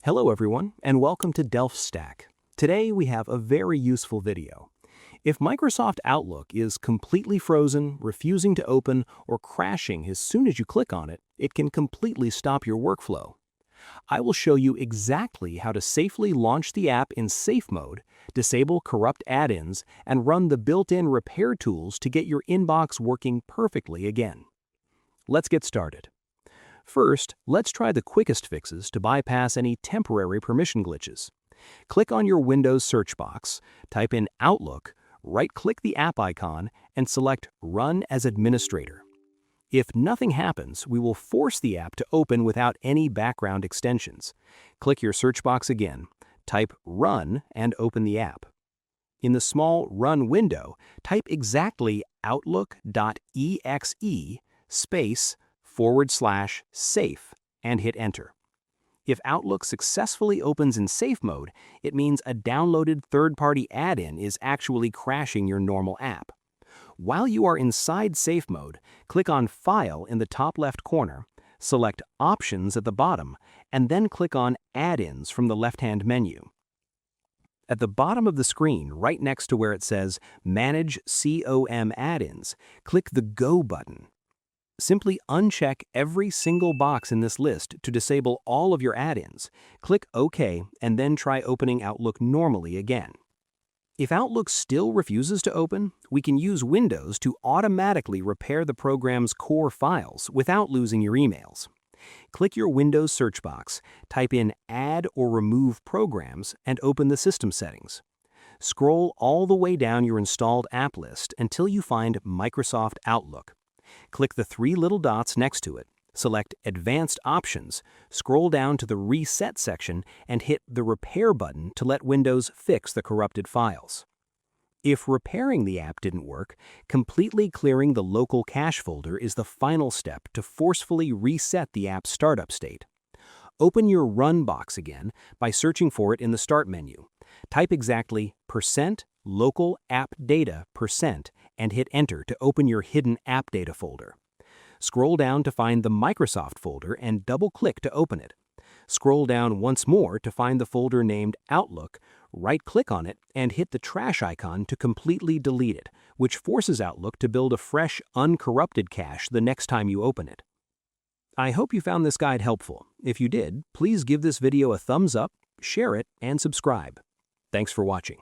Hello everyone, and welcome to DelfStack. Today we have a very useful video. If Microsoft Outlook is completely frozen, refusing to open, or crashing as soon as you click on it, it can completely stop your workflow. I will show you exactly how to safely launch the app in safe mode, disable corrupt add-ins, and run the built-in repair tools to get your inbox working perfectly again. Let's get started. First, let's try the quickest fixes to bypass any temporary permission glitches. Click on your Windows search box, type in Outlook, right-click the app icon, and select Run as Administrator. If nothing happens, we will force the app to open without any background extensions. Click your search box again, type Run, and open the app. In the small Run window, type exactly outlook.exe /safe and hit Enter. If Outlook successfully opens in safe mode, it means a downloaded third-party add-in is actually crashing your normal app. While you are inside safe mode, click on File in the top left corner, select Options at the bottom, and then click on Add-ins from the left-hand menu. At the bottom of the screen, right next to where it says Manage COM Add-ins, click the Go button. Simply uncheck every single box in this list to disable all of your add-ins. Click OK and then try opening Outlook normally again. If Outlook still refuses to open, we can use Windows to automatically repair the program's core files without losing your emails. Click your Windows search box, type in Add or Remove Programs, and open the System settings. Scroll all the way down your installed app list until you find Microsoft Outlook. Click the three little dots next to it, select Advanced Options, scroll down to the Reset section, and hit the Repair button to let Windows fix the corrupted files. If repairing the app didn't work, completely clearing the local cache folder is the final step to forcefully reset the app's startup state. Open your Run box again by searching for it in the Start menu. Type exactly %local AppData % and hit Enter to open your hidden AppData folder. Scroll down to find the Microsoft folder and double-click to open it. Scroll down once more to find the folder named Outlook, right-click on it, and hit the trash icon to completely delete it, which forces Outlook to build a fresh, uncorrupted cache the next time you open it. I hope you found this guide helpful. If you did, please give this video a thumbs up, share it, and subscribe. Thanks for watching.